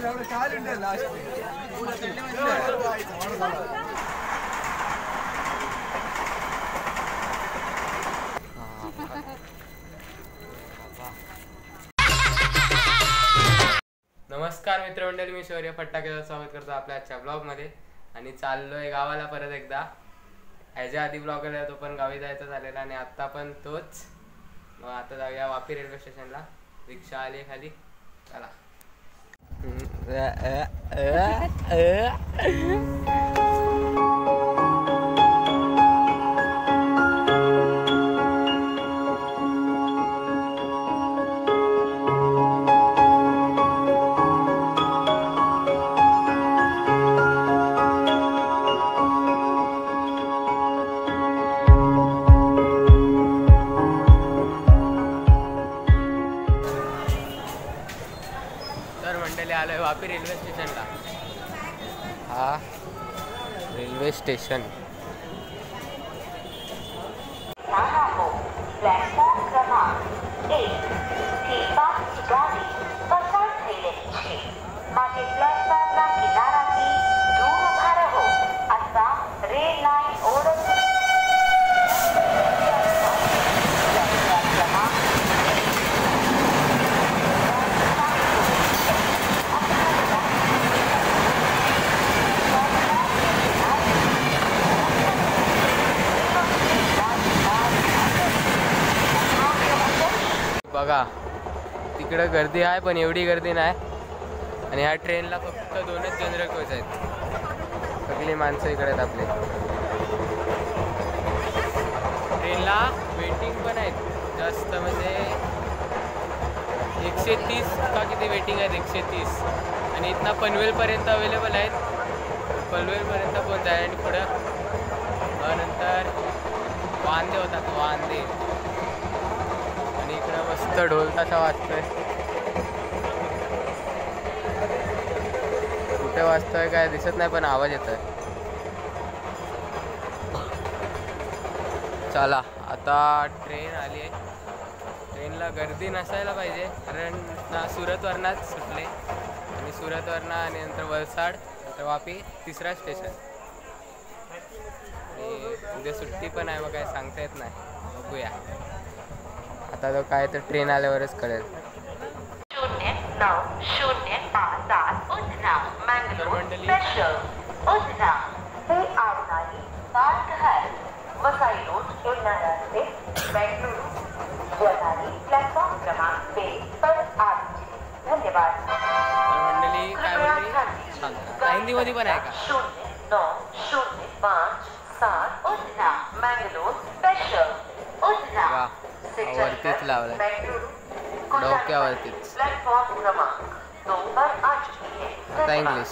नमस्कार मित्रमंडळी, मी शौर्य फटाकेचं स्वागत करतो आपल्या आजच्या ब्लॉगमध्ये. आणि चाललोय गावाला परत एकदा. ह्याच्या आधी ब्लॉग आला तो पण गावी जायचा झालेला आणि आत्ता पण तोच. मग आता जाऊया वापी रेल्वे स्टेशनला. रिक्षा आली खाली, चला. आलोय वापी रेल्वे स्टेशनला. हा रेल्वे स्टेशन. प्लेटफॉर्म क्रमांक 1 થી 5 ગાડી પસાર થઈ રહી છે. માટે પ્લેટફોર્મના કિનારાથી દૂર ઊભા રહો અથવા રેલ લાઇન ઓળખ बघा. तिकडं गर्दी आहे पण एवढी गर्दी नाही. आणि ह्या ट्रेनला फक्त 2च जनरल कोच आहेत. सगळी माणसं इकडे आहेत आपले. ट्रेनला वेटिंग पण आहेत जास्त, म्हणजे 130 का किती वेटिंग आहेत, 130. आणि इथनं पनवेलपर्यंत अवेलेबल आहेत. पनवेलपर्यंत पोहोच आहे आणि पुढं नंतर वांदे होतात, वांदे. आणि इकडं मस्त ढोल ताशा वाजतोय. कुठे वाजतोय काय दिसत नाही पण आवाज येतोय. चला आता ट्रेन आली आहे. ट्रेनला गर्दी नसायला पाहिजे कारण सुरतवरनाच सुटले. आणि सुरतवरनं आणि नंतर वलसाड, नंतर वापी, 3रा स्टेशन. आणि उद्या सुट्टी पण आहे, मग काय सांगता येत नाही. बघूया आता तो काय तर ट्रेन आल्यावरच कळेल. 09:057 उधना मंगळूर स्पेशल. उधना हे आवनारी मार्ग है. वसई रोड येणारे बेंगलुरु जाणारी प्लॅटफॉर्म क्रमांक 2 पर आली. धन्यवाद. मंडळी काय म्हणते हिंदीमध्ये पण आहे का? 09:057 उधना मंगळूर स्पेशल. उधना वरतीच लावलाय, डोक्यावरतीच. प्लॅटफॉर्म क्रमांक 2 पर आ चुकी है. आता English.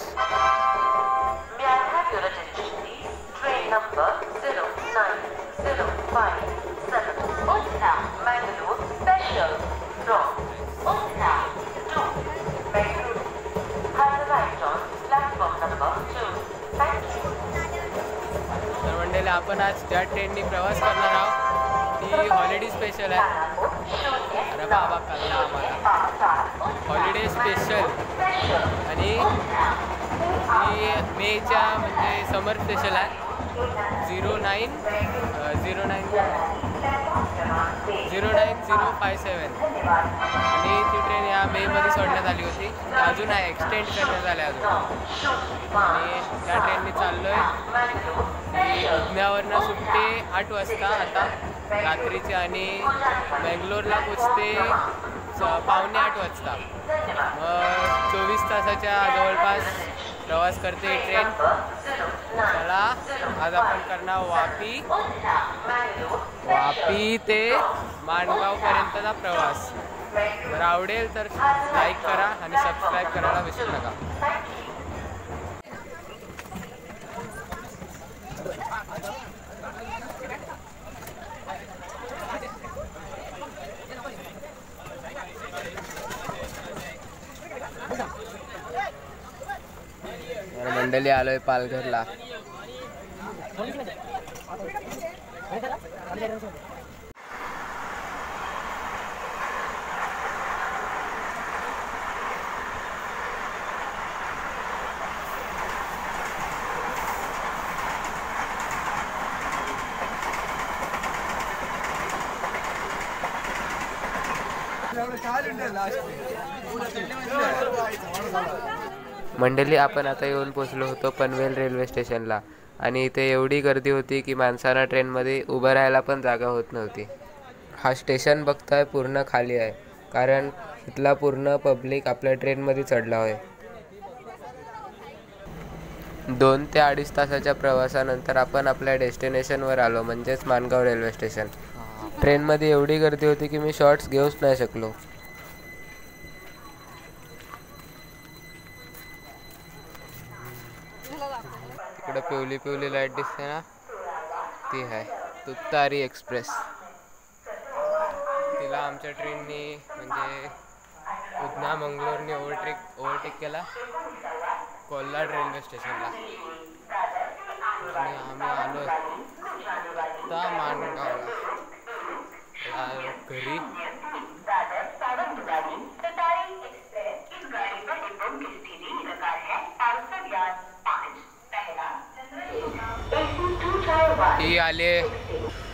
May I have your attention please? Train number 09057 Udna Mangalore special from Udna to Mangalore has arrived on platform number 2. Thank you. तर मंडळी आपण आज ज्या ट्रेननी प्रवास करणार आहोत ती हॉलिडे स्पेशल आहे. अरे बाबा कल्ला आम्हाला हॉलिडे स्पेशल. आणि ही मेच्या म्हणजे समर स्पेशल आहे. 09057. आणि ती ट्रेन या मेमध्ये सोडण्यात आली होती. अजून आहे, एक्सटेंड करण्यात आले अजून. आणि त्या ट्रेनने चाललो आहे. उधन्यावरनं सुटते 8 वाजता आता रात्रीची आणि बेंगलोरला पोचते 7:45 वाजता. मग 24 तासाच्या जवळपास प्रवास करते ही ट्रेन. चला आज आपण करणार वापी ते माणगावपर्यंतचा प्रवास. जर आवडेल तर लाईक करा आणि सबस्क्राईब करायला विसरू नका. मंडळी आलोय पालघरला. मंडळी, आपण आता येऊन पोचलो होतो पनवेल रेल्वे स्टेशनला आणि इथे एवढी गर्दी होती की माणसांना ट्रेनमध्ये उभं राहायला पण जागा होत नव्हती. हा स्टेशन बघताय पूर्ण खाली आहे, कारण इथला पूर्ण पब्लिक आपल्या ट्रेनमध्ये चढला आहे. 2 ते 2.5 तासाच्या प्रवासानंतर आपण आपल्या डेस्टिनेशनवर आलो, म्हणजेच माणगाव रेल्वे स्टेशन. ट्रेनमध्ये एवढी गर्दी होती की मी शॉर्ट्स घेऊच नाही शकलो. इकडे पिवली पिवली लाईट दिसते ना, ती आहे तुतारी एक्सप्रेस. तिला आमच्या ट्रेननी म्हणजे उधना मंगलोरने ओव्हरटेक केला कोल्हाड रेल्वे स्टेशनला आणि आम्ही आलो आता माणगावला घरी. ही आले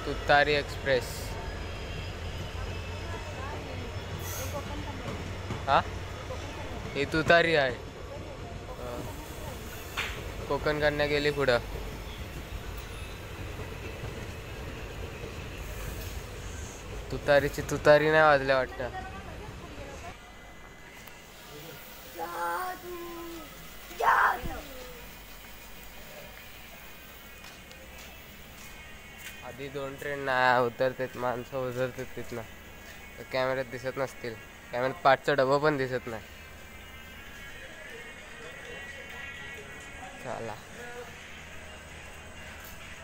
तुतारी एक्सप्रेस. हा, ही तुतारी आहे. कोकण कन्या गेली पुढं. तुतारीची तुतारी नाही वाजल्या वाटतं. आधी 2 ट्रेन नाही उतरतात, माणसं उतरतात तिथनं. कॅमेऱ्यात दिसत नसतील, कॅमेऱ्यात पाठचा डबा पण दिसत नाही. चला,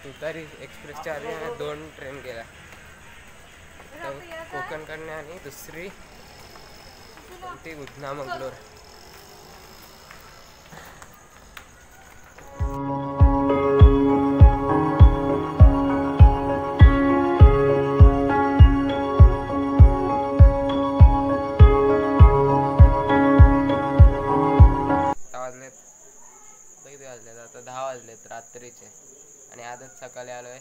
तुतारी एक्सप्रेसच्या आधी 2 ट्रेन गेल्या, कोकण कन्या आणि दुसरी ती उधना मंगलोर. आता 10 वाजलेत रात्रीचे आणि आजच सकाळी आलोय.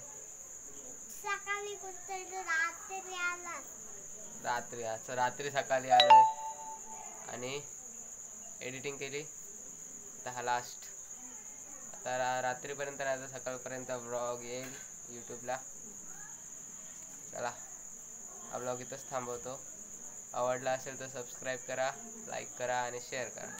रात्री सकाळी आलोय आणि एडिटिंग केली 10 लास्ट. आता रात्रीपर्यंत नाही तर सकाळपर्यंत व्लॉग येईल यूट्यूबला. चला, हा व्लॉग इथंच थांबवतो. आवडला असेल तर सबस्क्राईब करा, लाईक करा आणि शेअर करा.